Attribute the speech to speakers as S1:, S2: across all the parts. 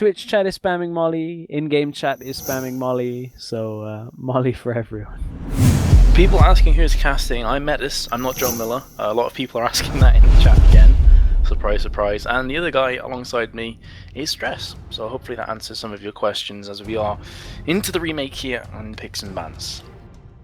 S1: Twitch chat is spamming Molly. In-game chat is spamming Molly. So Molly for everyone.
S2: People asking who's casting. I'm Metis. I'm not Joe Miller. A lot of people are asking that in the chat again. Surprise, surprise. And the other guy alongside me is Stress. So hopefully that answers some of your questions as we are into the remake here on Picks and Bans.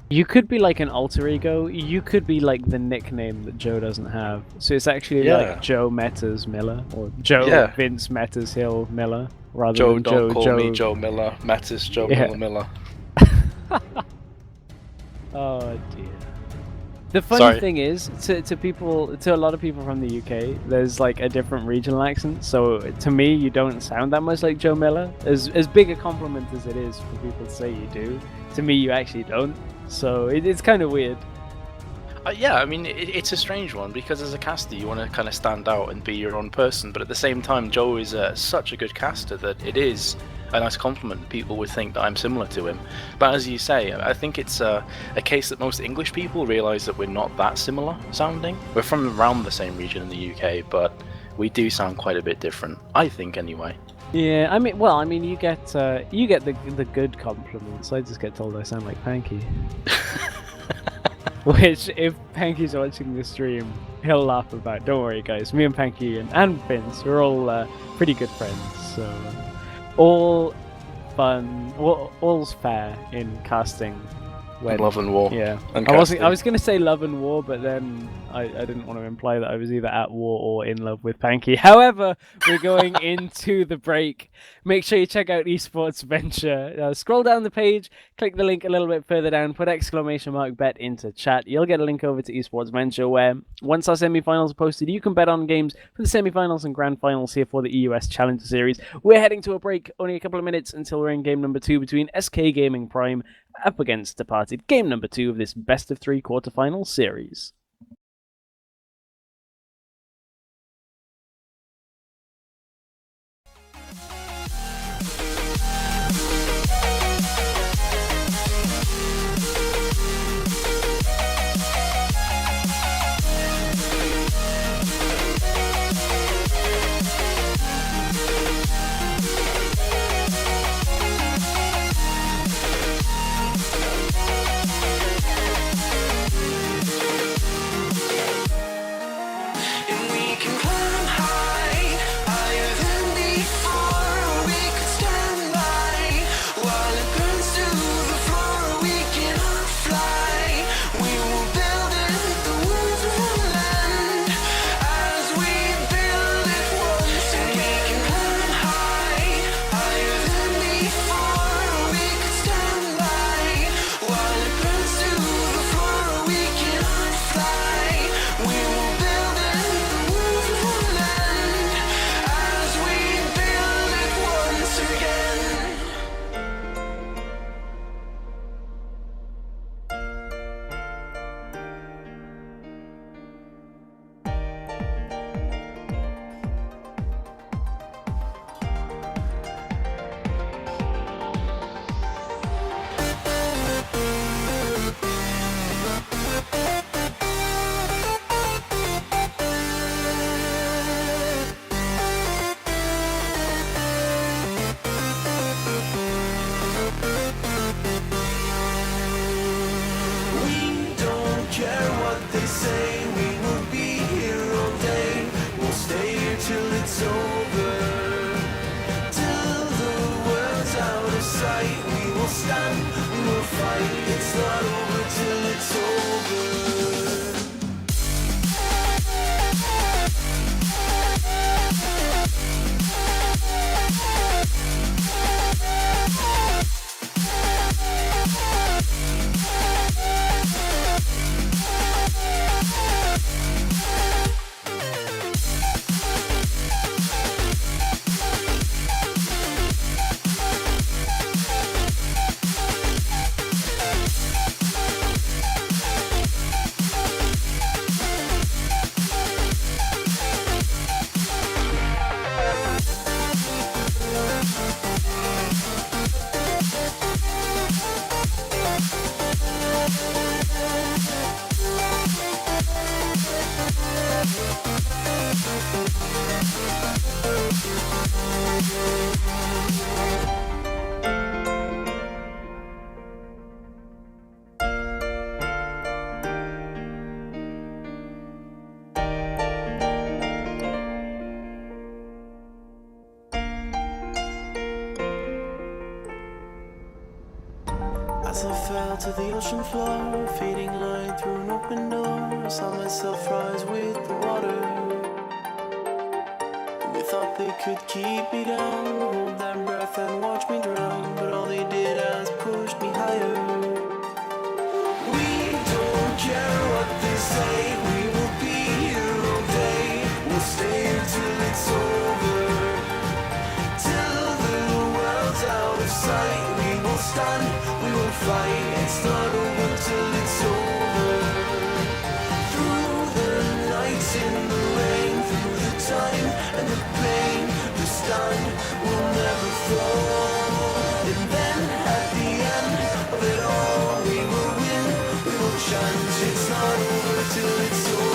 S1: You could be like an alter ego. You could be like the nickname that Joe doesn't have. So it's actually like Joe Metas Miller or Joe Vince Metas Hill Miller rather
S2: Joe,
S1: than
S2: don't call me Joe Miller. Metis Joe Miller.
S1: Oh dear. The funny thing is, to a lot of people from the UK, there's like a different regional accent. So to me, you don't sound that much like Joe Miller. As big a compliment as it is for people to say you do, to me you actually don't. So it's kind of weird.
S2: Yeah, I mean, it's a strange one because as a caster you want to kind of stand out and be your own person, but at the same time Joe is such a good caster that it is a nice compliment that people would think that I'm similar to him. But as you say, I think it's a case that most English people realise that we're not that similar sounding. We're from around the same region in the UK, but we do sound quite a bit different, I think anyway.
S1: Yeah, I mean, you get the good compliments. I just get told I sound like Panky. Which, if Panky's watching the stream, he'll laugh about. Don't worry, guys. Me and Panky and Vince, we're all pretty good friends. So, all fun, all's fair in casting.
S2: When, love and war.
S1: Yeah, I was gonna say love and war, but then I didn't want to imply that I was either at war or in love with Panky. However, we're going into the break. Make sure you check out Esports Venture. Scroll down the page, click the link a little bit further down, put !bet into chat. You'll get a link over to Esports Venture where once our semi-finals are posted, you can bet on games for the semi-finals and grand finals here for the EUS Challenger Series. We're heading to a break, only a couple of minutes until we're in game number 2 between SK Gaming Prime up against Departed, game number 2 of this best of 3 quarterfinal series.
S3: As I fell to the ocean floor, fading light through an open door, I saw myself rise with the water. They thought they could keep me down, hold their breath and watch me drown, but all they did was push me higher. We don't care what they say, we will be here all day. We'll stay till it's over, till the world's out of sight. We will stand, we will fight, it's not over till it's over. Through the nights in the rain, through the time and the pain, we stand, we'll never fall. And then at the end of it all, we will win, we will chant, it's not over till it's over.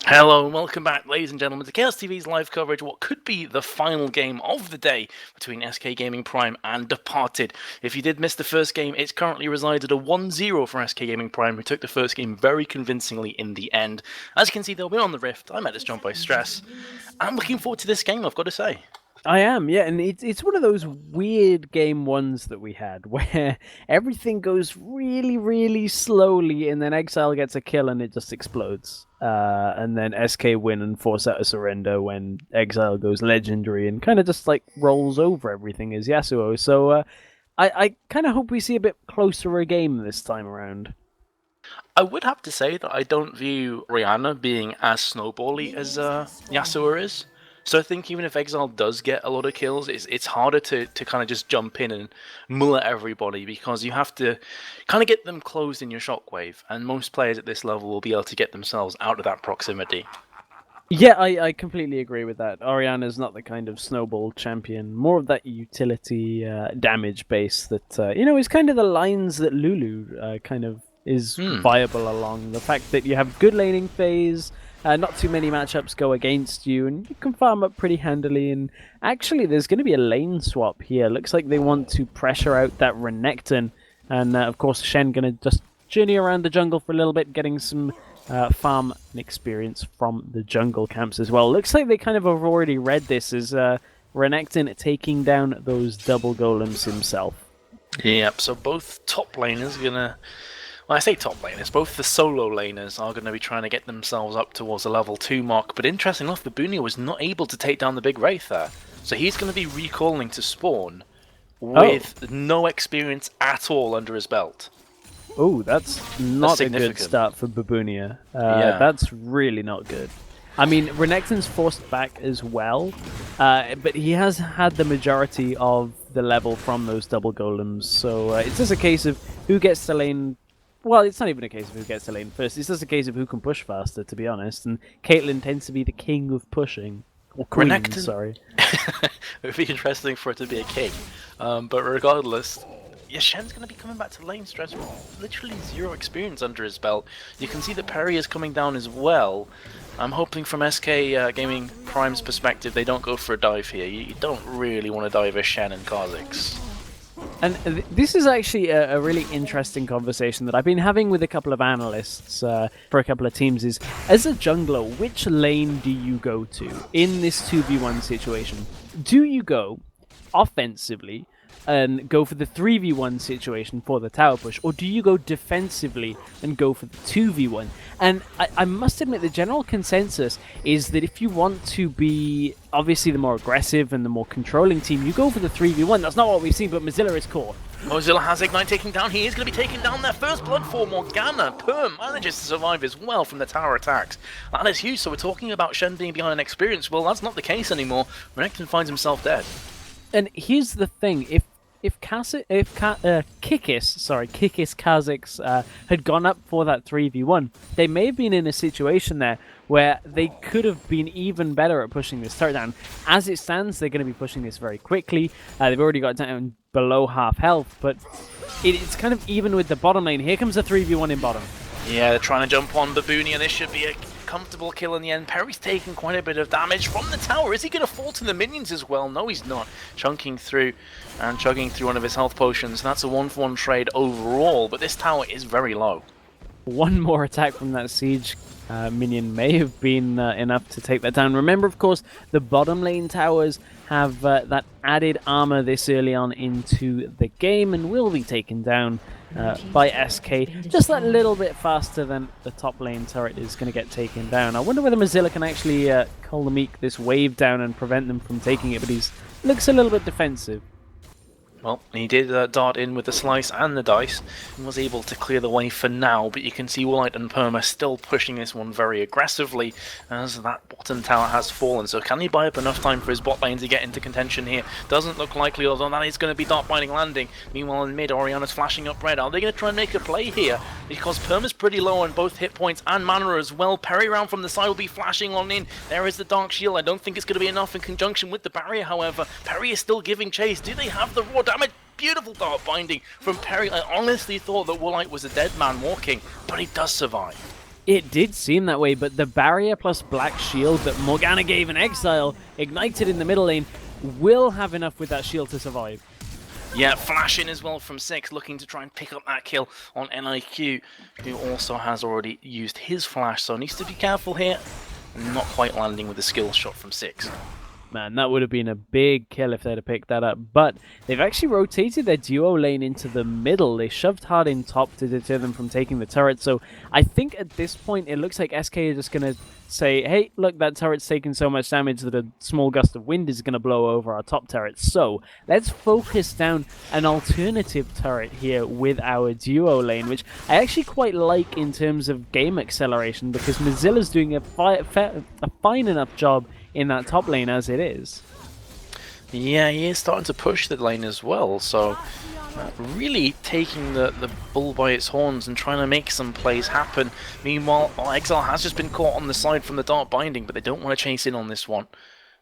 S2: Hello and welcome back, ladies and gentlemen, to Chaos TV's live coverage of what could be the final game of the day between SK Gaming Prime and Departed. If you did miss the first game, it's currently resided a 1-0 for SK Gaming Prime, who took the first game very convincingly in the end. As you can see, they'll be on the Rift. I'm at this jump by Stress. I'm looking forward to this game, I've got to say.
S1: I am, yeah, and it's one of those weird game ones that we had where everything goes really, really slowly, and then Exile gets a kill and it just explodes. And then SK win and force out a surrender when Exile goes legendary and kind of just like rolls over everything as Yasuo. So I kind of hope we see a bit closer a game this time around.
S2: I would have to say that I don't view Rihanna being as snowbally as Yasuo is. So I think even if Exile does get a lot of kills, it's harder to kind of just jump in and mullet everybody, because you have to kind of get them closed in your shockwave, and most players at this level will be able to get themselves out of that proximity.
S1: Yeah, I completely agree with that. Orianna's not the kind of snowball champion, more of that utility damage base that, is kind of the lines that Lulu kind of is viable along. The fact that you have good laning phase, not too many matchups go against you, and you can farm up pretty handily. And actually, there's going to be a lane swap here. Looks like they want to pressure out that Renekton. And of course, Shen going to just journey around the jungle for a little bit, getting some farm and experience from the jungle camps as well. Looks like they kind of have already read this as Renekton taking down those double golems himself.
S2: Yep, so both top laners are going to... Well, I say top laners, both the solo laners are going to be trying to get themselves up towards the level 2 mark, but interesting enough, Babunia was not able to take down the big Wraith there. So he's going to be recalling to spawn with no experience at all under his belt.
S1: Oh, that's not a good start for Babunia. That's really not good. I mean, Renekton's forced back as well, but he has had the majority of the level from those double golems, so it's just a case of who gets to lane. Well, it's not even a case of who gets to lane first. It's just a case of who can push faster, to be honest. And Caitlyn tends to be the king of pushing. Or queen,
S2: Renekton...
S1: sorry.
S2: It would be interesting for it to be a king. But regardless, Shen's going to be coming back to lane Stress with literally 0 experience under his belt. You can see that Perry is coming down as well. I'm hoping from SK Gaming Prime's perspective they don't go for a dive here. You don't really want to dive as Shen and Kha'Zix.
S1: And this is actually a really interesting conversation that I've been having with a couple of analysts for a couple of teams is, as a jungler, which lane do you go to in this 2v1 situation? Do you go offensively and go for the 3v1 situation for the tower push, or do you go defensively and go for the 2v1? And I must admit the general consensus is that if you want to be obviously the more aggressive and the more controlling team, you go for the 3v1. That's not what we've seen, but Mozilla is caught.
S2: Mozilla has Ignite taking down. He is going to be taking down their first blood for Morgana. Perm manages to survive as well from the tower attacks. That is huge. So we're talking about Shen being behind an experience. Well, that's not the case anymore. Renekton finds himself dead.
S1: And here's the thing. Kikis Kazakhs had gone up for that 3v1, they may have been in a situation there where they could have been even better at pushing this turret down. As it stands, they're going to be pushing this very quickly. They've already got down below half health, but it's kind of even with the bottom lane. Here comes a 3v1 in bottom.
S2: Yeah, they're trying to jump on Babooni, and this should be a comfortable kill in the end. Perry's taking quite a bit of damage from the tower. Is he going to fall to the minions as well? No, he's not. Chunking through and chugging through one of his health potions. That's a 1-for-1 trade overall, but this tower is very low.
S1: One more attack from that siege minion may have been enough to take that down. Remember, of course, the bottom lane towers have that added armor this early on into the game and will be taken down by SK just that little bit faster than the top lane turret is going to get taken down. I wonder whether Mozilla can actually call the Meek this wave down and prevent them from taking it, but he looks a little bit defensive.
S2: Well, he did dart in with the slice and the dice and was able to clear the way for now, but you can see Woolite and Perma still pushing this one very aggressively as that bottom tower has fallen. So can he buy up enough time for his bot lane to get into contention here? Doesn't look likely, although that is going to be Dart Binding landing. Meanwhile in mid, Oriana's flashing up red. Are they going to try and make a play here? Because Perma's pretty low on both hit points and mana as well. Perry round from the side will be flashing on in. There is the Dark Shield. I don't think it's going to be enough in conjunction with the barrier, however. Perry is still giving chase. Do they have the raw damage? Beautiful dart binding from Perry. I honestly thought that Woolite was a dead man walking, but he does survive.
S1: It did seem that way, but the barrier plus Black Shield that Morgana gave in Exile, ignited in the middle lane, will have enough with that shield to survive.
S2: Yeah, flashing as well from 6, looking to try and pick up that kill on NIQ, who also has already used his flash, so needs to be careful here. Not quite landing with the skill shot from 6.
S1: Man, that would have been a big kill if they'd have picked that up. But they've actually rotated their duo lane into the middle. They shoved hard in top to deter them from taking the turret. So I think at this point it looks like SK are just going to say, hey, look, that turret's taking so much damage that a small gust of wind is going to blow over our top turret. So let's focus down an alternative turret here with our duo lane, which I actually quite like in terms of game acceleration because Mozilla's doing a fine enough job in that top lane as it is.
S2: Yeah, he is starting to push the lane as well, so really taking the bull by its horns and trying to make some plays happen. Meanwhile, Exile has just been caught on the side from the Dart Binding, but they don't want to chase in on this one.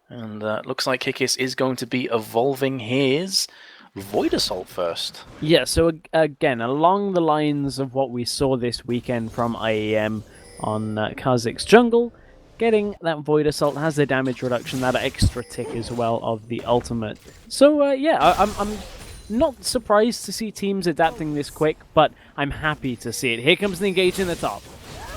S2: And looks like Kikis is going to be evolving his Void Assault first.
S1: Yeah, so again, along the lines of what we saw this weekend from IEM on Kazakh's jungle, getting that Void Assault has the damage reduction, that extra tick as well of the ultimate. So yeah, I'm not surprised to see teams adapting this quick, but I'm happy to see it. Here comes the engage in the top.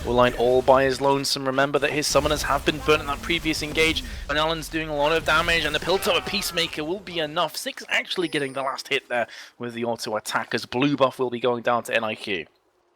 S2: Woolite all by his lonesome. Remember that his summoners have been burnt in that previous engage, and Alan's doing a lot of damage, and the Piltover Peacemaker will be enough. 6 actually getting the last hit there with the auto attack, as blue buff will be going down to NIQ.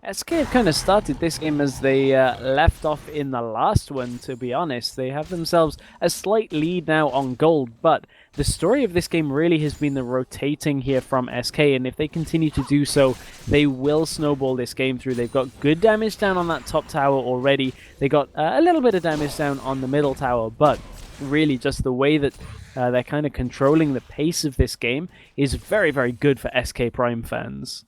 S1: SK have kind of started this game as they left off in the last one, to be honest. They have themselves a slight lead now on gold, but the story of this game really has been the rotating here from SK, and if they continue to do so, they will snowball this game through. They've got good damage down on that top tower already. They got a little bit of damage down on the middle tower, but really just the way that they're kind of controlling the pace of this game is very, very good for SK Prime fans.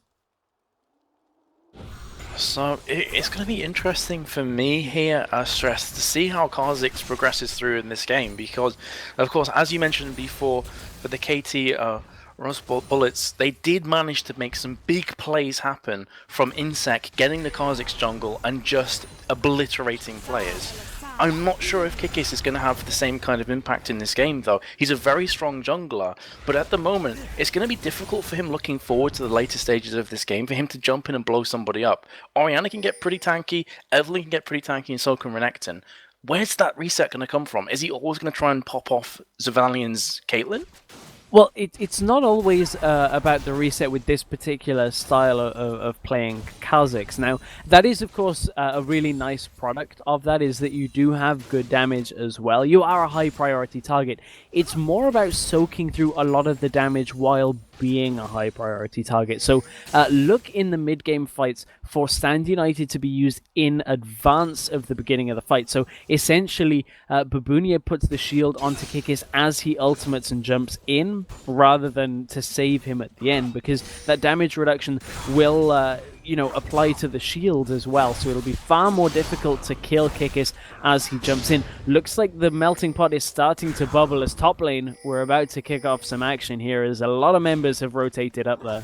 S2: So it's going to be interesting for me here, Stress, to see how Kha'Zix progresses through in this game, because, of course, as you mentioned before, for the KT Rust Bullets, they did manage to make some big plays happen from Insec getting the Kha'Zix jungle and just obliterating players. I'm not sure if Kikis is going to have the same kind of impact in this game, though. He's a very strong jungler, but at the moment, it's going to be difficult for him looking forward to the later stages of this game, for him to jump in and blow somebody up. Oriana can get pretty tanky, Evelyn can get pretty tanky, and so can Renekton. Where's that reset going to come from? Is he always going to try and pop off Zavalian's Caitlyn?
S1: Well, it's not always about the reset with this particular style of playing Kha'Zix. Now, that is, of course, a really nice product of that, is that you do have good damage as well. You are a high priority target. It's more about soaking through a lot of the damage while being a high priority target. So look in the mid-game fights for Stand United to be used in advance of the beginning of the fight. So essentially, Babunia puts the shield onto Kikis as he ultimates and jumps in, rather than to save him at the end, because that damage reduction will apply to the shield as well, so it'll be far more difficult to kill Kikis as he jumps in. Looks like the melting pot is starting to bubble as top lane. We're about to kick off some action here, as a lot of members have rotated up there.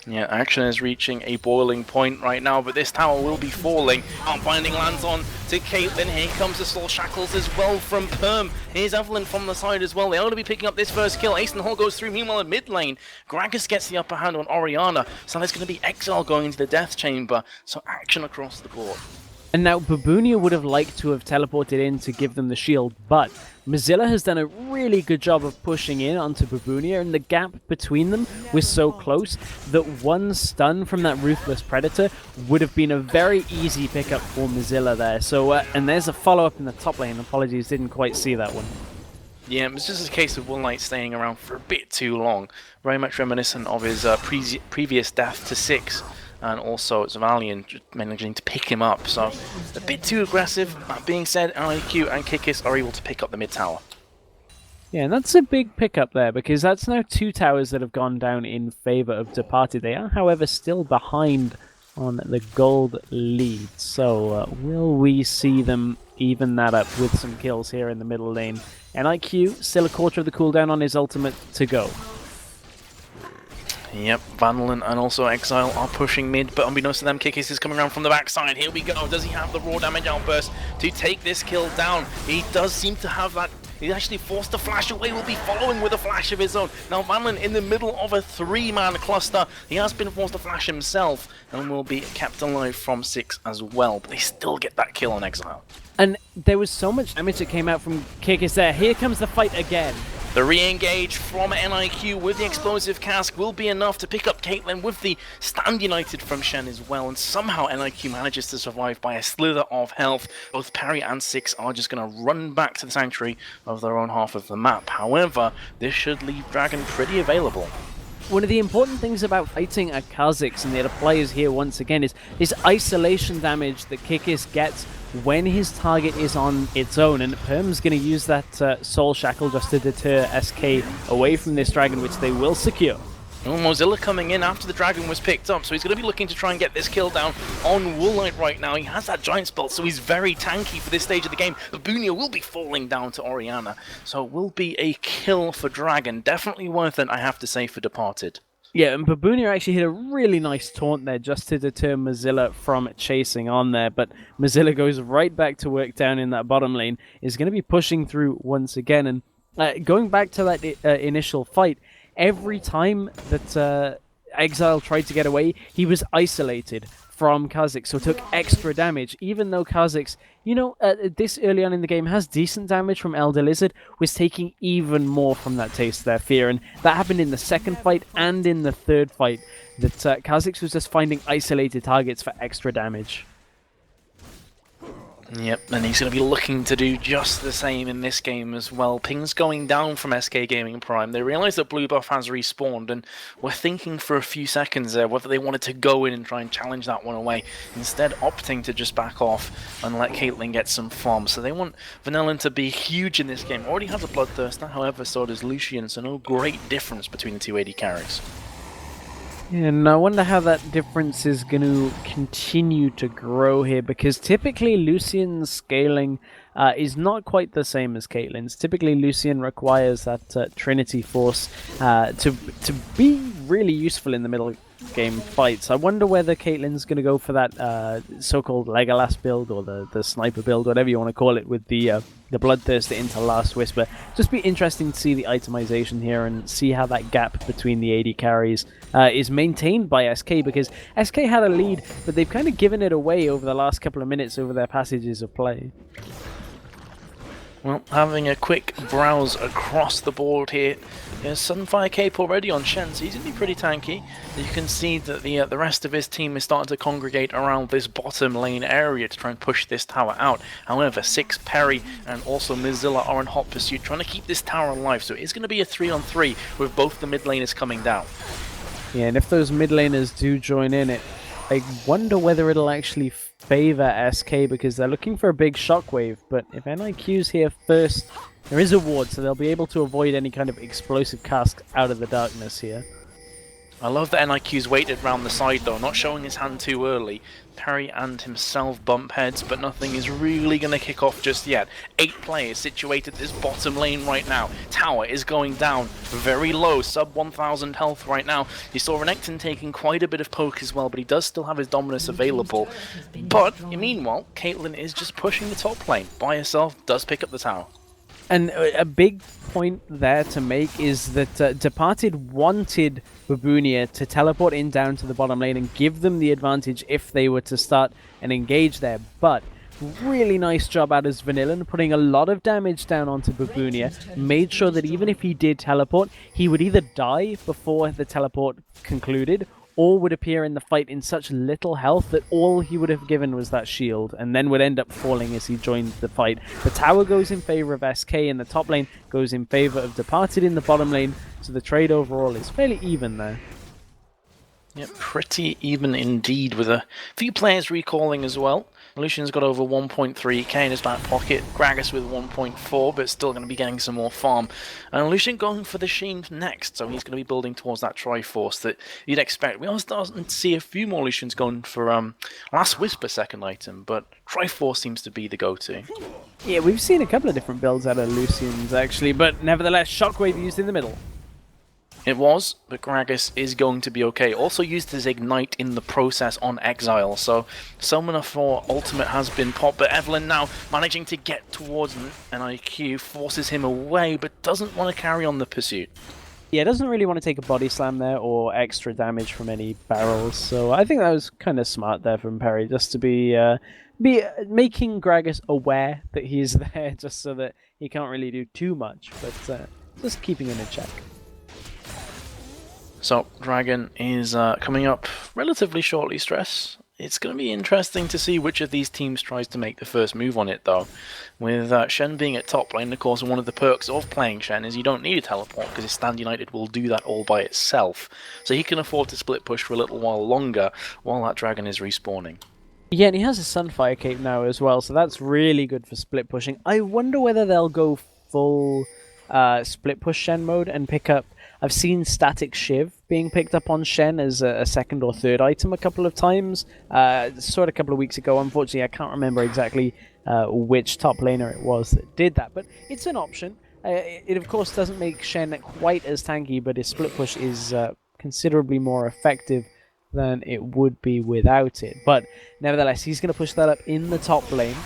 S2: Yeah, action is reaching a boiling point right now, but this tower will be falling. Binding lands on to Caitlyn. Here comes the Soul Shackles as well from Perm. Here's Evelyn from the side as well. They ought to be picking up this first kill. Ace and Hall goes through. Meanwhile, in mid lane, Gragas gets the upper hand on Orianna. So there's going to be Exile going into the Death Chamber. So action across the board.
S1: And now Babunia would have liked to have teleported in to give them the shield, but Mozilla has done a really good job of pushing in onto Babunia, and the gap between them was so close that one stun from that Ruthless Predator would have been a very easy pickup for Mozilla there. So, and there's a follow-up in the top lane. Apologies, didn't quite see that one.
S2: Yeah, it was just a case of Will Knight staying around for a bit too long. Very much reminiscent of his previous death to 6. And also Zavalian managing to pick him up, so a bit too aggressive. That being said, IQ and Kikis are able to pick up the mid tower.
S1: Yeah, and that's a big pickup there, because that's now 2 towers that have gone down in favor of Departed. They are, however, still behind on the gold lead, so will we see them even that up with some kills here in the middle lane? And IQ, still a quarter of the cooldown on his ultimate to go.
S2: Yep, Vandalin and also Exile are pushing mid, but unbeknownst to them, Kikis is coming around from the backside. Here we go. Does he have the raw damage outburst to take this kill down? He does seem to have that. He actually forced the flash away. Will be following with a flash of his own. Now Vandalin in the middle of a 3-man cluster. He has been forced to flash himself and will be kept alive from 6 as well. But they still get that kill on Exile.
S1: And there was so much damage that came out from Kikis there. Here comes the fight again.
S2: The re-engage from NIQ with the explosive cask will be enough to pick up Caitlyn with the Stand United from Shen as well, and somehow NIQ manages to survive by a slither of health. Both Parry and 6 are just going to run back to the Sanctuary of their own half of the map. However, this should leave Dragon pretty available.
S1: One of the important things about fighting a Kha'Zix, and it applies here once again, is this isolation damage that Kikis gets when his target is on its own, and Perm's going to use that Soul Shackle just to deter SK away from this Dragon, which they will secure.
S2: Well, Mozilla coming in after the Dragon was picked up, so he's going to be looking to try and get this kill down on Wool Knight right now. He has that Giant Spell, so he's very tanky for this stage of the game. Babunia will be falling down to Orianna, so it will be a kill for Dragon. Definitely worth it, I have to say, for Departed.
S1: Yeah, and Babunia actually hit a really nice taunt there just to deter Mozilla from chasing on there, but Mozilla goes right back to work down in that bottom lane, is going to be pushing through once again, and going back to that initial fight, every time that Exile tried to get away, he was isolated from Kha'Zix, so took extra damage, even though Kha'Zix, this early on in the game has decent damage from Elder Lizard, was taking even more from that Taste of Their Fear, and that happened in the second fight and in the third fight, that Kha'Zix was just finding isolated targets for extra damage.
S2: Yep, and he's going to be looking to do just the same in this game as well. Pings going down from SK Gaming Prime. They realise that Blue Buff has respawned, and were thinking for a few seconds there whether they wanted to go in and try and challenge that one away, instead opting to just back off and let Caitlyn get some farm. So they want Vanillin to be huge in this game. Already has a Bloodthirster, however, so does Lucian, so no great difference between the two AD carries.
S1: Yeah, and I wonder how that difference is going to continue to grow here, because typically Lucian's scaling is not quite the same as Caitlyn's. Typically Lucian requires that Trinity Force to be really useful in the middle game fights. I wonder whether Caitlyn's going to go for that so-called Legolas build, or the sniper build, whatever you want to call it, with the Bloodthirster into Last Whisper. Just be interesting to see the itemization here and see how that gap between the AD carries is maintained by SK, because SK had a lead, but they've kind of given it away over the last couple of minutes over their passages of play.
S2: Well, having a quick browse across the board here, there's Sunfire Cape already on Shen, so he's going to be pretty tanky. You can see that the rest of his team is starting to congregate around this bottom lane area to try and push this tower out. However, Six, Perry, and also Mozilla are in hot pursuit, trying to keep this tower alive, so it's going to be a 3-on-3 with both the mid laners coming down.
S1: Yeah, and if those mid laners do join in, I wonder whether it'll actually favor SK, because they're looking for a big shockwave, but if NIQ's here first, there is a ward, so they'll be able to avoid any kind of explosive cast out of the darkness here.
S2: I love that NIQ's waited round the side though, not showing his hand too early. Perry and himself bump heads, but nothing is really going to kick off just yet. 8 players situated this bottom lane right now. Tower is going down very low, sub 1000 health right now. You saw Renekton taking quite a bit of poke as well, but he does still have his Dominus available. But meanwhile, Caitlyn is just pushing the top lane by herself, does pick up the tower.
S1: And a big point there to make is that Departed wanted Babunia to teleport in down to the bottom lane and give them the advantage if they were to start and engage there. But really nice job out of Vanillan, putting a lot of damage down onto Babunia, made sure that even if he did teleport, he would either die before the teleport concluded, or would appear in the fight in such little health that all he would have given was that shield, and then would end up falling as he joined the fight. The tower goes in favor of SK in the top lane, goes in favor of Departed in the bottom lane, so the trade overall is fairly even there.
S2: Yeah, pretty even indeed, with a few players recalling as well. Lucian's got over 1.3k in his back pocket, Gragas with 1.4, but still going to be getting some more farm. And Lucian going for the Sheen next, so he's going to be building towards that Triforce that you'd expect. We are starting to see a few more Lucians going for Last Whisper second item, but Triforce seems to be the go-to.
S1: Yeah, we've seen a couple of different builds out of Lucian's actually, but nevertheless, Shockwave used in the middle.
S2: It was, but Gragas is going to be okay. Also used his Ignite in the process on Exile, so Summoner for Ultimate has been popped, but Evelyn now managing to get towards NIQ, forces him away, but doesn't want to carry on the pursuit.
S1: Yeah, doesn't really want to take a body slam there or extra damage from any barrels, so I think that was kind of smart there from Perry, just to be making Gragas aware that he is there, just so that he can't really do too much, but just keeping him in check.
S2: So, Dragon is coming up relatively shortly, Stress. It's going to be interesting to see which of these teams tries to make the first move on it, though. With Shen being at top lane, of course, one of the perks of playing Shen is you don't need a teleport, because his Stand United will do that all by itself. So he can afford to split push for a little while longer, while that Dragon is respawning.
S1: Yeah, and he has a Sunfire Cape now as well, so that's really good for split pushing. I wonder whether they'll go full split push Shen mode and pick up... I've seen Static Shiv being picked up on Shen as a second or third item a couple of times. Saw it a couple of weeks ago. Unfortunately, I can't remember exactly which top laner it was that did that, but it's an option. It of course doesn't make Shen quite as tanky, but his split push is considerably more effective than it would be without it. But nevertheless, he's going to push that up in the top lane.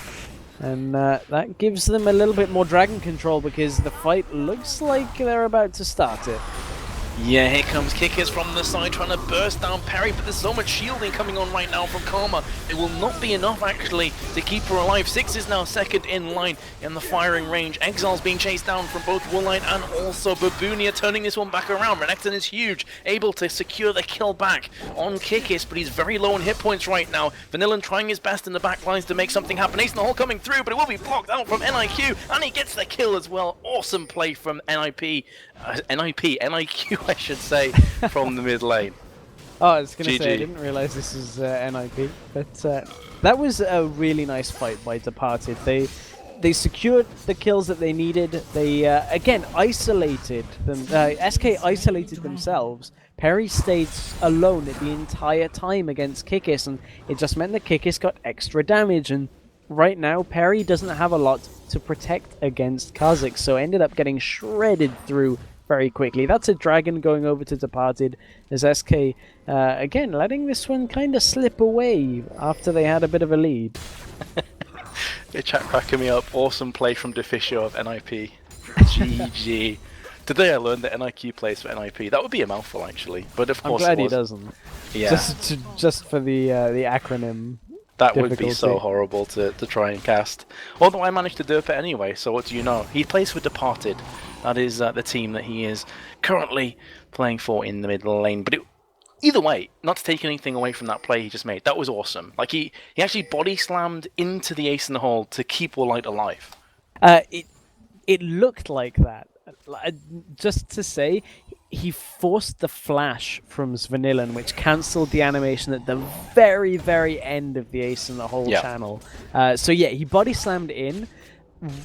S1: And that gives them a little bit more dragon control, because the fight looks like they're about to start it.
S2: Yeah, here comes Kickers from the side trying to burst down Perry, but there's so much shielding coming on right now from Karma. It will not be enough, actually, to keep her alive. Six is now second in line in the firing range. Exile's being chased down from both Woolite and also Babunia, turning this one back around. Renekton is huge, able to secure the kill back on Kickis, but he's very low on hit points right now. Vanillan trying his best in the back lines to make something happen. Ace in the hole coming through, but it will be blocked out from NIQ, and he gets the kill as well. Awesome play from NIQ, I should say, from the mid lane.
S1: Oh, I was going to
S2: GG.
S1: say, I didn't realize this is NIP, but that was a really nice fight by Departed. They secured the kills that they needed. They, again, isolated them. SK isolated themselves. Perry stayed alone the entire time against Kickis, and it just meant that Kickis got extra damage, and right now, Perry doesn't have a lot to protect against Kha'Zix, so ended up getting shredded through very quickly. That's a Dragon going over to Departed, as SK, again, letting this one kind of slip away after they had a bit of a lead.
S2: The chat cracking me up. Awesome play from Deficio of NIP. GG. Today I learned that NIQ plays for NIP. That would be a mouthful, actually. But of course
S1: I'm glad
S2: it
S1: he
S2: was.
S1: doesn't.
S2: Yeah.
S1: Just for the acronym.
S2: That would be so
S1: difficulty.
S2: horrible to try and cast. Although I managed to derp it anyway, so what do you know? He plays for Departed. That is the team that he is currently playing for in the middle lane. But either way, not to take anything away from that play he just made, that was awesome. Like, he actually body slammed into the ace in the hole to keep Warlight alive.
S1: It looked like that. Just to say, he forced the flash from Svanillan, which cancelled the animation at the very, very end of the ace in the hole channel. So yeah, he body slammed in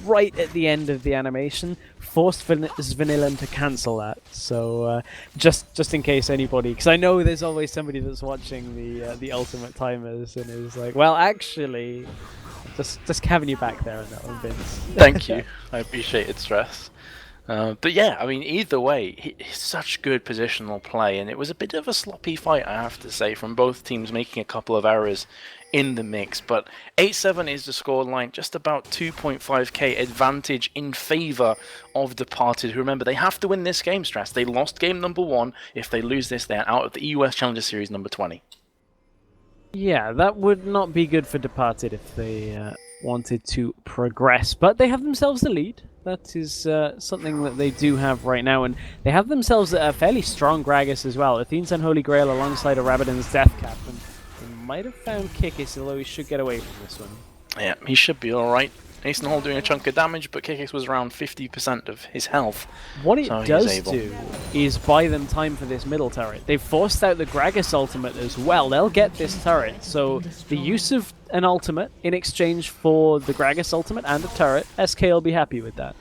S1: right at the end of the animation, forced Svanillan to cancel that. So just in case anybody, because I know there's always somebody that's watching the ultimate timers and is like, well, actually, just having you back there on that one, Vince.
S2: Thank you. I appreciate it, Stress. But yeah, I mean, either way, such good positional play, and it was a bit of a sloppy fight, I have to say, from both teams making a couple of errors in the mix. But 8-7 is the scoreline, just about 2.5k advantage in favour of Departed, who, remember, they have to win this game, Stress. They lost game number 1. If they lose this, they're out of the US Challenger Series number 20.
S1: Yeah, that would not be good for Departed if they wanted to progress, but they have themselves the lead. That is something that they do have right now, and they have themselves a fairly strong Gragas as well. Athene's Unholy Grail alongside a Rabadon's Death Cap, and they might have found Kikis, although he should get away from this one.
S2: Yeah, he should be alright. Ace in the hole doing a chunk of damage, but Kikis was around 50% of his health.
S1: What it does do is buy them time for this middle turret. They've forced out the Gragas ultimate as well. They'll get this turret, so the use of an ultimate in exchange for the Gragas ultimate and a turret, SK will be happy with that.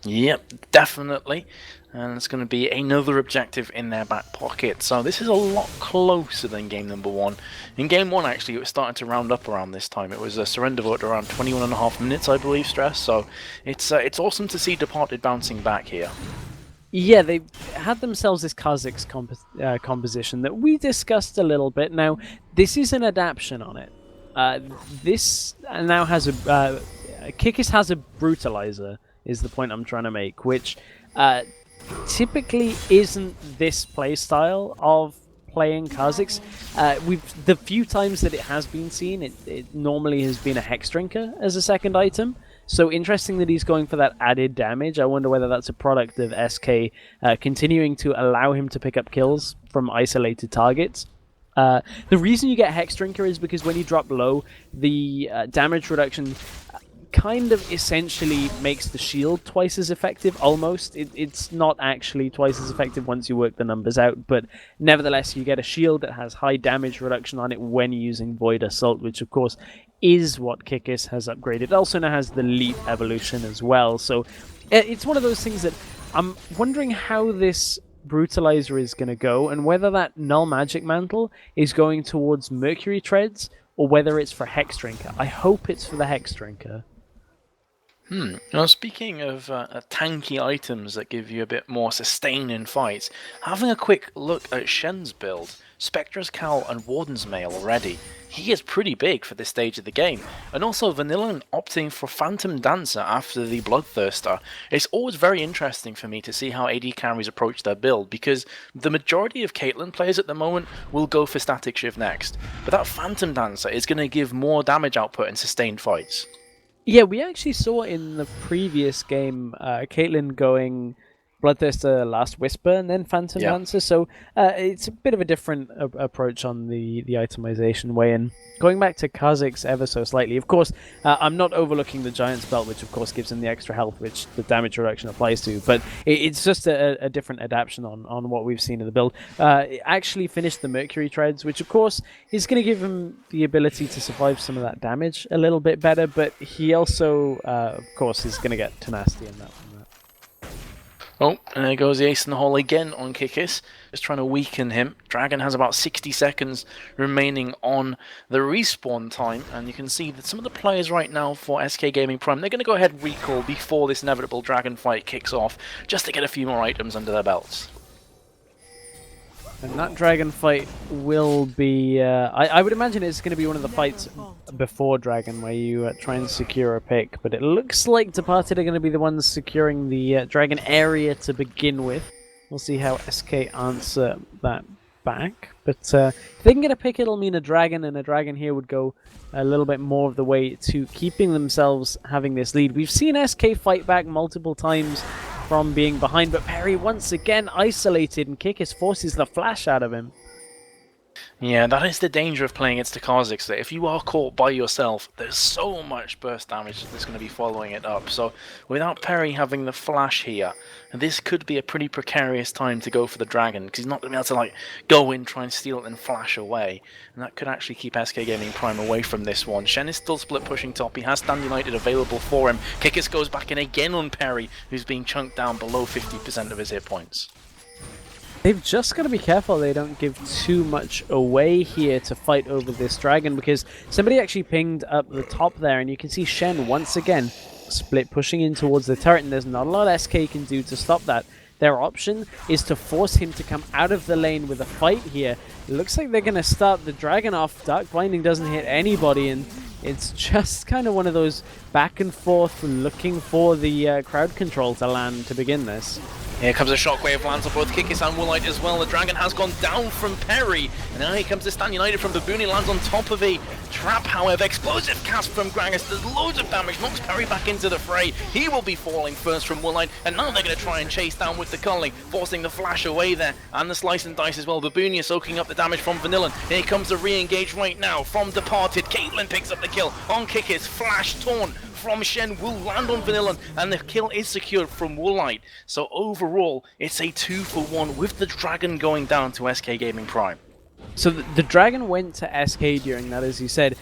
S2: Yep, definitely. And it's going to be another objective in their back pocket. So this is a lot closer than game number 1. In game 1, actually, it was starting to round up around this time. It was a surrender vote around 21.5 minutes, I believe, Stress. So it's awesome to see Departed bouncing back here.
S1: Yeah, they had themselves this Kha'Zix composition that we discussed a little bit. Now, this is an adaptation on it. This now has a... Kikis has a Brutalizer, is the point I'm trying to make, which typically isn't this playstyle of playing Kha'Zix. The few times that it has been seen, it normally has been a Hex Drinker as a second item. So interesting that he's going for that added damage. I wonder whether that's a product of SK continuing to allow him to pick up kills from isolated targets. The reason you get Hex Drinker is because when you drop low, the damage reduction kind of essentially makes the shield twice as effective, almost. It's not actually twice as effective once you work the numbers out, but nevertheless you get a shield that has high damage reduction on it when using Void Assault, which of course is what Kikis has upgraded. It also now has the Leap evolution as well, so it's one of those things that I'm wondering how this Brutalizer is going to go, and whether that Null Magic Mantle is going towards Mercury Treads, or whether it's for Hex Drinker. I hope it's for the Hex Drinker.
S2: Now, speaking of tanky items that give you a bit more sustain in fights, having a quick look at Shen's build, Spectre's Cowl and Warden's Mail already. He is pretty big for this stage of the game. And also Vanillan opting for Phantom Dancer after the Bloodthirster. It's always very interesting for me to see how AD carries approach their build, because the majority of Caitlyn players at the moment will go for Static Shiv next. But that Phantom Dancer is going to give more damage output in sustained fights.
S1: Yeah, we actually saw in the previous game Caitlyn going Bloodthirster, Last Whisper, and then Phantom Dancer, so it's a bit of a different approach on the itemization way. And going back to Kha'Zix ever so slightly, of course, I'm not overlooking the Giant's Belt, which of course gives him the extra health, which the damage reduction applies to, but it's just a different adaptation on what we've seen in the build. It actually finished the Mercury Treads, which of course is going to give him the ability to survive some of that damage a little bit better, but he also, of course, is going to get tenacity in that one.
S2: Oh, and there goes the ace in the hole again on Kikis, just trying to weaken him. Dragon has about 60 seconds remaining on the respawn time, and you can see that some of the players right now for SK Gaming Prime, they're going to go ahead and recall before this inevitable Dragon fight kicks off, just to get a few more items under their belts.
S1: And that Dragon fight will be... I would imagine it's going to be one of the fights before Dragon, where you try and secure a pick. But it looks like Departed are going to be the ones securing the Dragon area to begin with. We'll see how SK answer that back. But if they can get a pick, it'll mean a dragon, and a dragon here would go a little bit more of the way to keeping themselves having this lead. We've seen SK fight back multiple times from being behind, but Perry once again isolated, and Kikis forces the flash out of him.
S2: Yeah, that is the danger of playing against the Kazakhs, that if you are caught by yourself, there's so much burst damage that's going to be following it up. So without Perry having the flash here, this could be a pretty precarious time to go for the dragon, because he's not going to be able to like go in, try and steal it, and flash away. And that could actually keep SK Gaming Prime away from this one. Shen is still split pushing top. He has Stand United available for him. Kikis goes back in again on Perry, who's being chunked down below 50% of his hit points.
S1: They've just got to be careful they don't give too much away here to fight over this dragon, because somebody actually pinged up the top there, and you can see Shen once again split pushing in towards the turret, and there's not a lot SK can do to stop that. Their option is to force him to come out of the lane with a fight here. It looks like they're going to start the dragon off. Dark Blinding doesn't hit anybody, and it's just kind of one of those back and forth looking for the crowd control to land to begin this.
S2: Here comes a shockwave, lands on both Kikis and Woolite as well. The dragon has gone down from Perry, and now here comes the Stand United from Baboon. He lands on top of a trap, however. Explosive cast from Gragas does loads of damage, knocks Perry back into the fray. He will be falling first from Woolite, and now they're going to try and chase down with the culling, forcing the flash away there, and the slice and dice as well. Baboonia soaking up the damage from Vanillan. Here comes the re-engage right now from Departed. Caitlyn picks up the kill on Kikis. Flash torn from Shen will land on Vanillan, and the kill is secured from Woolite. So overall, it's a 2-for-1 with the dragon going down to SK Gaming Prime.
S1: So the dragon went to SK during that, as you said.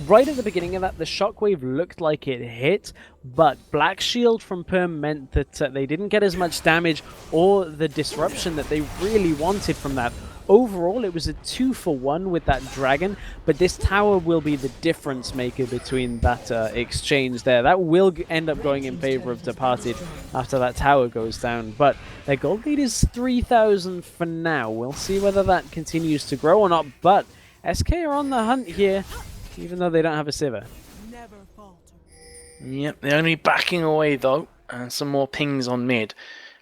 S1: Right at the beginning of that, the shockwave looked like it hit, but Black Shield from Perm meant that they didn't get as much damage or the disruption that they really wanted from that. Overall, it was a 2-for-1 with that dragon, but this tower will be the difference maker between that exchange there. That will end up going in favor of Departed after that tower goes down, but their gold lead is 3,000 for now. We'll see whether that continues to grow or not, but SK are on the hunt here, even though they don't have a Sivir.
S2: Yep, they're only backing away though, and some more pings on mid.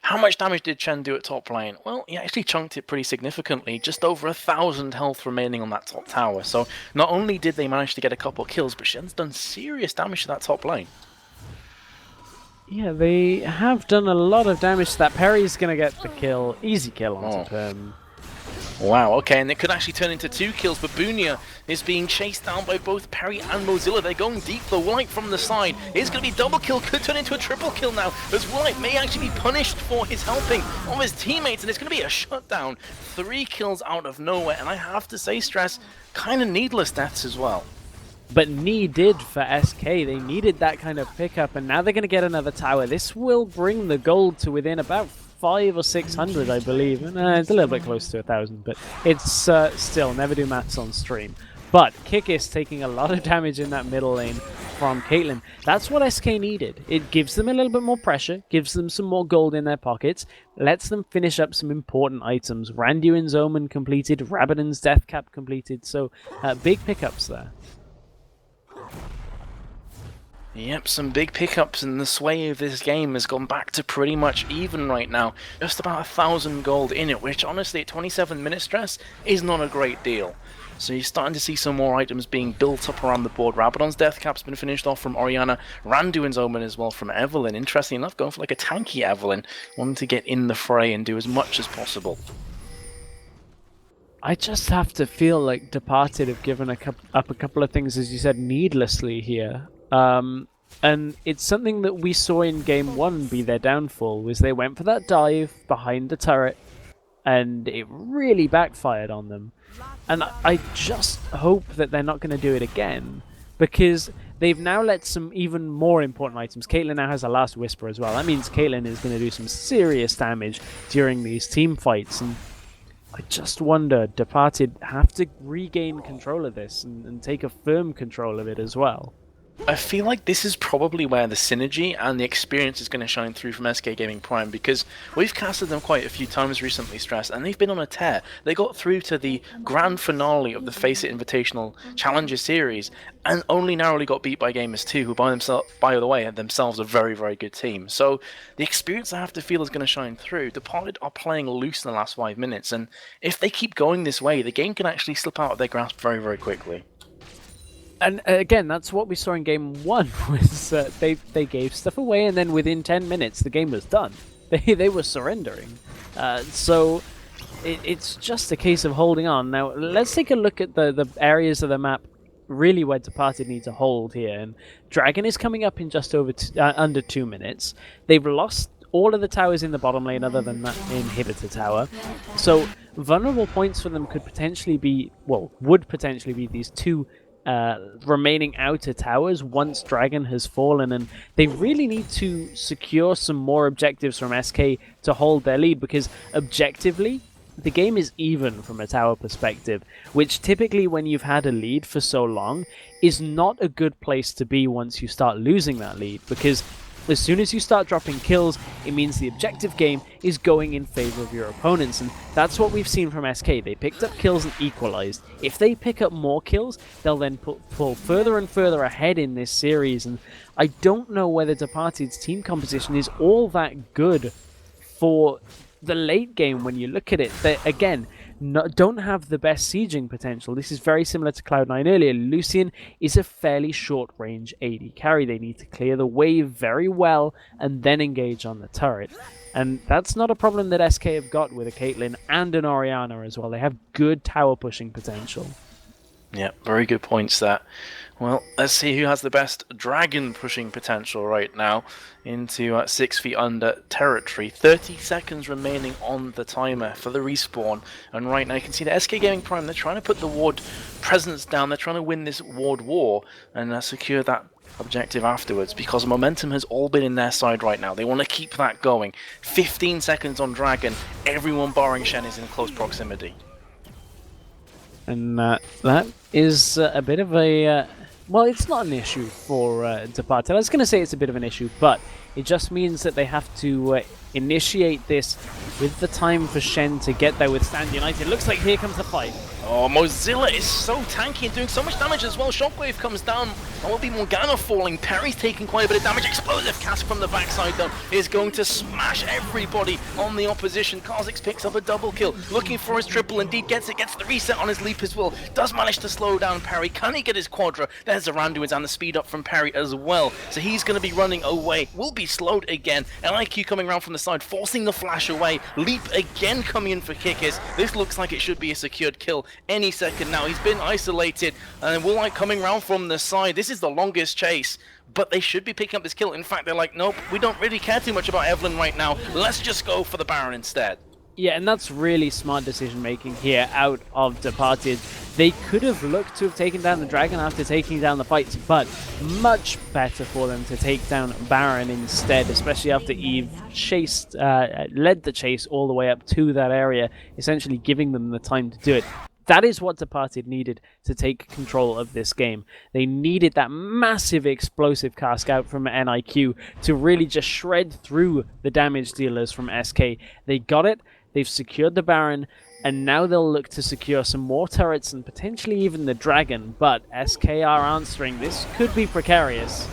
S2: How much damage did Chen do at top lane? Well, he actually chunked it pretty significantly, just over 1,000 health remaining on that top tower. So not only did they manage to get a couple kills, but Shen's done serious damage to that top lane.
S1: Yeah, they have done a lot of damage to that. Perry's going to get the kill, easy kill onto Perm.
S2: Wow, okay, and it could actually turn into 2 kills. Baboonia is being chased down by both Perry and Mozilla. They're going deep though. Woolite from the side. It's going to be double kill, could turn into a triple kill now, as Woolite may actually be punished for his helping of his teammates, and it's going to be a shutdown. 3 kills out of nowhere, and I have to say, Stress, kind of needless deaths as well.
S1: But needed for SK. They needed that kind of pickup, and now they're going to get another tower. This will bring the gold to within about 500 or 600, I believe. It's a little bit close to 1,000, but it's still, never do maths on stream. But Kikis taking a lot of damage in that middle lane from Caitlyn. That's what SK needed. It gives them a little bit more pressure, gives them some more gold in their pockets, lets them finish up some important items. Randuin's Omen completed, Rabadon's Death Cap completed, so big pickups there.
S2: Yep, some big pickups, and the sway of this game has gone back to pretty much even right now. Just about 1,000 gold in it, which honestly at 27 minutes Stress is not a great deal. So you're starting to see some more items being built up around the board. Rabadon's Death Cap's been finished off from Orianna. Randuin's Omen as well from Evelyn. Interesting enough, going for like a tanky Evelyn, wanting to get in the fray and do as much as possible.
S1: I just have to feel like Departed have given up a couple of things, as you said, needlessly here. And it's something that we saw in Game 1 be their downfall, was they went for that dive behind the turret, and it really backfired on them. And I just hope that they're not going to do it again, because they've now let some even more important items. Caitlyn now has a Last Whisper as well. That means Caitlyn is going to do some serious damage during these team fights, and I just wonder, Departed have to regain control of this and take a firm control of it as well.
S2: I feel like this is probably where the synergy and the experience is going to shine through from SK Gaming Prime, because we've casted them quite a few times recently, Stress, and they've been on a tear. They got through to the grand finale of the Face It Invitational Challenger Series, and only narrowly got beat by Gamers 2, who by the way, are themselves a very, very good team. So the experience I have to feel is going to shine through. Departed are playing loose in the last 5 minutes, and if they keep going this way, the game can actually slip out of their grasp very, very quickly.
S1: And again, that's what we saw in game 1, was they gave stuff away, and then within 10 minutes the game was done. They were surrendering. So it's just a case of holding on. Now, let's take a look at the areas of the map really where Departed need to hold here. And Dragon is coming up in just over under 2 minutes. They've lost all of the towers in the bottom lane other than that inhibitor tower. So vulnerable points for them could potentially be, well, would potentially be these two remaining outer towers once Dragon has fallen, and they really need to secure some more objectives from SK to hold their lead, because objectively the game is even from a tower perspective, which typically when you've had a lead for so long is not a good place to be once you start losing that lead, because as soon as you start dropping kills, it means the objective game is going in favor of your opponents, and that's what we've seen from SK. They picked up kills and equalized. If they pick up more kills, they'll then pull further and further ahead in this series, and I don't know whether Departed's team composition is all that good for the late game when you look at it. They, again, don't have the best sieging potential. This is very similar to Cloud9 earlier. Lucian is a fairly short-range AD carry. They need to clear the wave very well and then engage on the turret. And that's not a problem that SK have got with a Caitlyn and an Orianna as well. They have good tower-pushing potential.
S2: Yeah, very good points there. Well, let's see who has the best dragon pushing potential right now into 6 feet under territory. 30 seconds remaining on the timer for the respawn. And right now you can see the SK Gaming Prime, they're trying to put the ward presence down. They're trying to win this ward war and secure that objective afterwards, because momentum has all been in their side right now. They want to keep that going. 15 seconds on Dragon. Everyone barring Shen is in close proximity.
S1: And that is a bit of a... well, it's not an issue for Departed. I was going to say it's a bit of an issue, but it just means that they have to initiate this with the time for Shen to get there with Stand United. Looks like here comes the fight.
S2: Oh, Mozilla is so tanky and doing so much damage as well. Shockwave comes down. That will be Morgana falling. Perry's taking quite a bit of damage. Explosive cast from the backside, though, is going to smash everybody on the opposition. Kha'Zix picks up a double kill. Looking for his triple. Indeed gets it. Gets the reset on his leap as well. Does manage to slow down Perry. Can he get his quadra? There's the Randuins and the speed up from Perry as well. So he's going to be running away. Will be slowed again. LIQ coming around from the side, forcing the flash away. Leap again coming in for Kickers. This looks like it should be a secured kill any second now. He's been isolated, and Woolite coming round from the side. This is the longest chase, but they should be picking up this kill. In fact, they're like, nope, we don't really care too much about Evelyn right now. Let's just go for the Baron instead.
S1: Yeah, and that's really smart decision making here out of Departed. They could have looked to have taken down the Dragon after taking down the fights, but much better for them to take down Baron instead, especially after Eve led the chase all the way up to that area, essentially giving them the time to do it. That is what Departed needed to take control of this game. They needed that massive explosive cast out from NIQ to really just shred through the damage dealers from SK. They got it, they've secured the Baron, and now they'll look to secure some more turrets and potentially even the Dragon, but SK are answering. This could be precarious.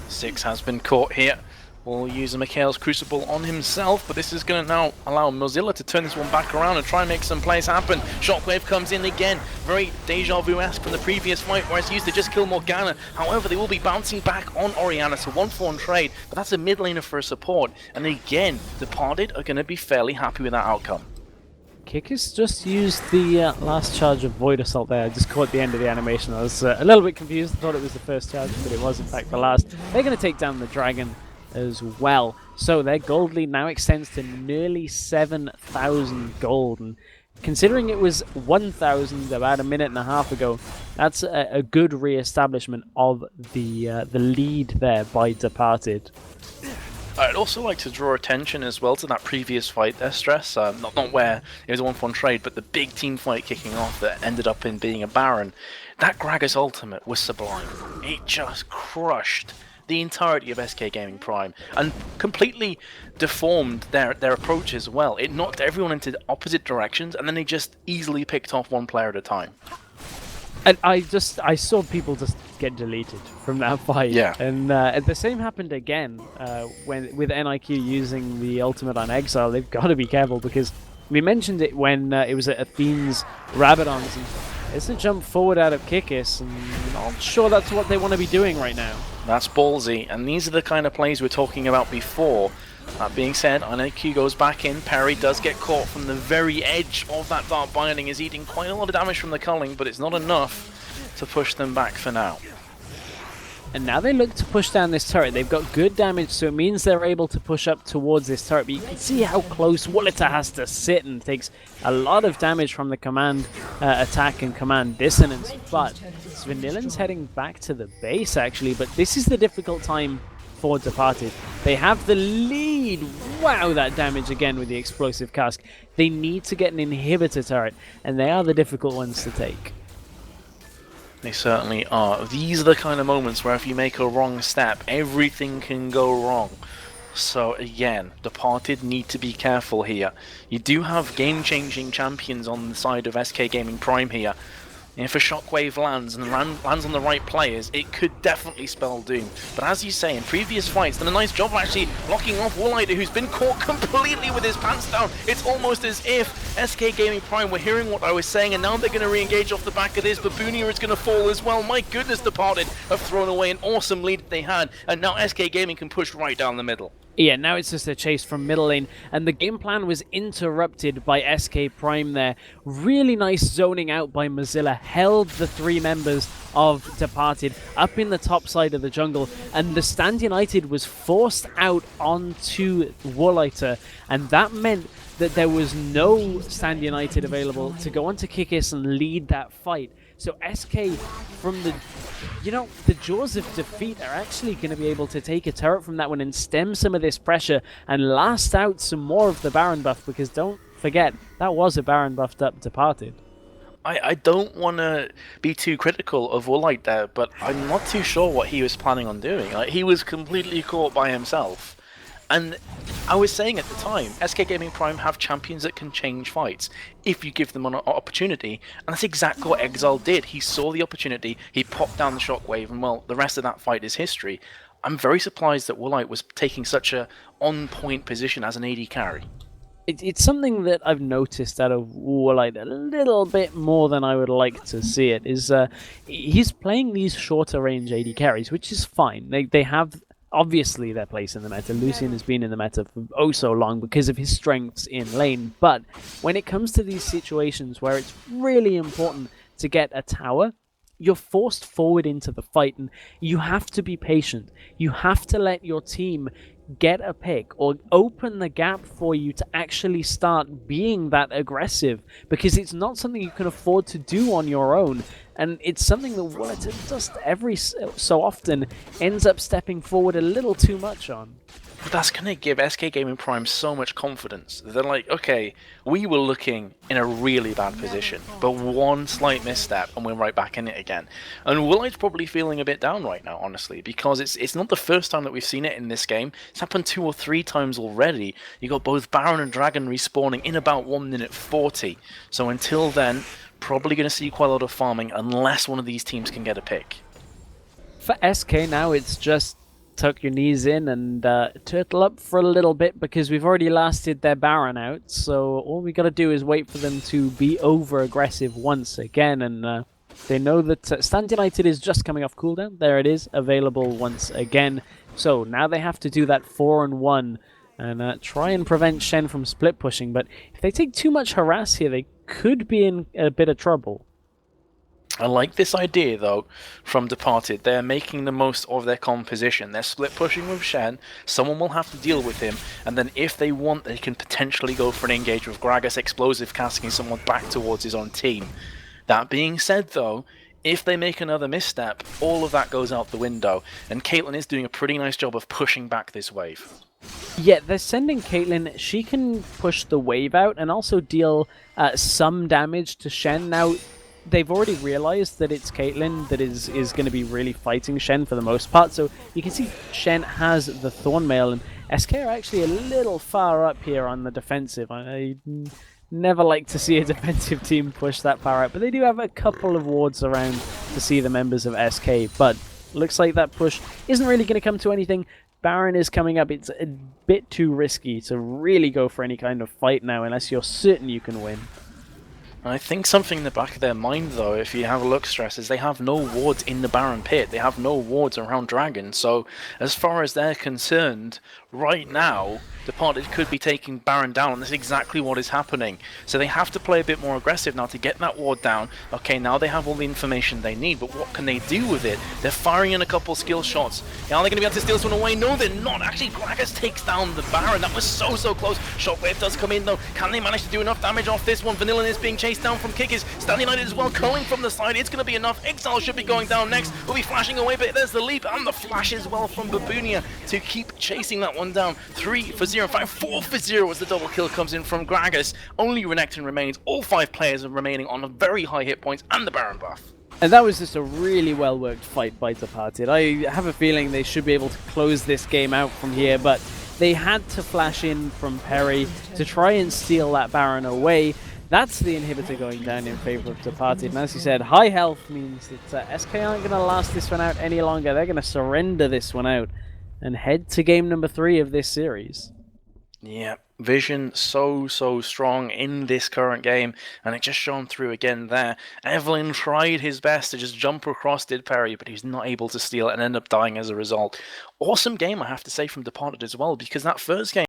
S2: 6 has been caught here. Will use a Mikhail's Crucible on himself, but this is going to now allow Mozilla to turn this one back around and try and make some plays happen. Shockwave comes in again, very deja vu-esque from the previous fight where it's used to just kill Morgana. However, they will be bouncing back on Orianna, so 1-4 trade, but that's a mid laner for support. And again, Departed are going to be fairly happy with that outcome.
S1: Kickers just used the last charge of Void Assault there. I just caught the end of the animation. I was a little bit confused. I thought it was the first charge, but it was in fact the last. They're going to take down the Dragon as well. So their gold lead now extends to nearly 7,000 gold. And considering it was 1,000 about a minute and a half ago, that's a good re-establishment of the lead there by Departed.
S2: I'd also like to draw attention as well to that previous fight there, Stress. Not where it was a 1-for-1 trade, but the big team fight kicking off that ended up in being a Baron. That Gragas ultimate was sublime. It just crushed the entirety of SK Gaming Prime and completely deformed their approach as well. It knocked everyone into opposite directions, and then they just easily picked off one player at a time.
S1: And I saw people just get deleted from that fight.
S2: Yeah.
S1: And the same happened again when with NIQ using the ultimate on Exile. They've got to be careful because we mentioned it when it was at Athene's Rabadons. And it's a jump forward out of Kikis, and I'm not sure that's what they want to be doing right now.
S2: That's ballsy, and these are the kind of plays we're talking about before. That being said, NIQ goes back in. Perry does get caught from the very edge of that Dark Binding, is eating quite a lot of damage from the culling, but it's not enough to push them back for now.
S1: And now they look to push down this turret. They've got good damage, so it means they're able to push up towards this turret. But you can see how close Woliter has to sit and takes a lot of damage from the command attack and command dissonance. But Svenillin's heading back to the base, actually. But this is the difficult time for Departed. They have the lead. Wow, that damage again with the explosive cask. They need to get an inhibitor turret, and they are the difficult ones to take.
S2: They certainly are. These are the kind of moments where if you make a wrong step, everything can go wrong. So again, Departed need to be careful here. You do have game-changing champions on the side of SK Gaming Prime here. If a shockwave lands and lands on the right players, it could definitely spell doom. But as you say, in previous fights, done a nice job of actually locking off Woliter, who's been caught completely with his pants down. It's almost as if SK Gaming Prime were hearing what I was saying, and now they're going to re-engage off the back of this. Baboonia is going to fall as well. My goodness, Departed have thrown away an awesome lead that they had, and now SK Gaming can push right down the middle.
S1: Yeah, now it's just a chase from middle lane, and the game plan was interrupted by SK Prime there. Really nice zoning out by Mozilla, held the three members of Departed up in the top side of the jungle, and the Stand United was forced out onto Woliter, and that meant that there was no Stand United available to go onto Kikis and lead that fight. So SK, from the jaws of defeat, are actually going to be able to take a turret from that one and stem some of this pressure and last out some more of the Baron buff, because don't forget, that was a Baron buffed up Departed.
S2: I don't want to be too critical of Woolite there, but I'm not too sure what he was planning on doing. Like, he was completely caught by himself. And I was saying at the time, SK Gaming Prime have champions that can change fights if you give them an opportunity, and that's exactly what Exile did. He saw the opportunity, he popped down the shockwave, and well, the rest of that fight is history. I'm very surprised that Woolite was taking such a on-point position as an AD carry.
S1: It's something that I've noticed out of Woolite a little bit more than I would like to see it, is he's playing these shorter range AD carries, which is fine. They have obviously their place in the meta. Lucian has been in the meta for oh so long because of his strengths in lane, but when it comes to these situations where it's really important to get a tower, you're forced forward into the fight, and you have to be patient. You have to let your team get a pick or open the gap for you to actually start being that aggressive, because it's not something you can afford to do on your own, and it's something that Woliter just every so often ends up stepping forward a little too much on.
S2: But that's going to give SK Gaming Prime so much confidence. They're like, okay, we were looking in a really bad position, but one slight misstep and we're right back in it again. And Woolite's probably feeling a bit down right now, honestly, because it's not the first time that we've seen it in this game. It's happened 2 or 3 times already. You got both Baron and Dragon respawning in about 1 minute 40. So until then, probably going to see quite a lot of farming unless one of these teams can get a pick.
S1: For SK now, it's just tuck your knees in and turtle up for a little bit, because we've already lasted their Baron out, so all we got to do is wait for them to be over aggressive once again, and they know that Stand United is just coming off cooldown. There it is, available once again. So now they have to do that 4-on-1 and try and prevent Shen from split pushing, but if they take too much harass here, they could be in a bit of trouble.
S2: I like this idea, though, from Departed. They're making the most of their composition. They're split pushing with Shen, someone will have to deal with him, and then if they want, they can potentially go for an engage with Gragas explosive casting someone back towards his own team. That being said, though, if they make another misstep, all of that goes out the window, and Caitlyn is doing a pretty nice job of pushing back this wave.
S1: Yeah, they're sending Caitlyn. She can push the wave out and also deal some damage to Shen. Now, they've already realized that it's Caitlyn that is going to be really fighting Shen for the most part. So you can see Shen has the Thornmail, and SK are actually a little far up here on the defensive. I never like to see a defensive team push that far out, but they do have a couple of wards around to see the members of SK. But looks like that push isn't really going to come to anything. Baron is coming up. It's a bit too risky to really go for any kind of fight now unless you're certain you can win.
S2: I think something in the back of their mind, though, if you have a look, Stress, is they have no wards in the Baron pit. They have no wards around Dragon. So, as far as they're concerned, right now, Departed could be taking Baron down, and that's exactly what is happening. So they have to play a bit more aggressive now to get that ward down. Okay, now they have all the information they need, but what can they do with it? They're firing in a couple skill shots. Are they going to be able to steal this one away? No, they're not. Actually, Gragas takes down the Baron. That was so close. Shockwave does come in, though. Can they manage to do enough damage off this one? Vanilla is being chased down from Kickers. Stanley United as well, culling from the side. It's going to be enough. Exile should be going down next. Will be flashing away, but there's the leap and the flash as well from Baboonia to keep chasing that one down. 3 for 0, in fact 4 for 0 as the double kill comes in from Gragas. Only Renekton remains. All 5 players are remaining on a very high hit points and the Baron buff.
S1: And that was just a really well-worked fight by Departed. I have a feeling they should be able to close this game out from here, but they had to flash in from Perry to try and steal that Baron away. That's the inhibitor going down in favor of Departed. And as you said, high health means that SK aren't going to last this one out any longer. They're going to surrender this one out and head to game number 3 of this series.
S2: Yeah, Vision so strong in this current game, and it just shone through again there. Evelyn tried his best to just jump across Did Perry, but he's not able to steal it and end up dying as a result. Awesome game, I have to say, from Departed as well, because that first game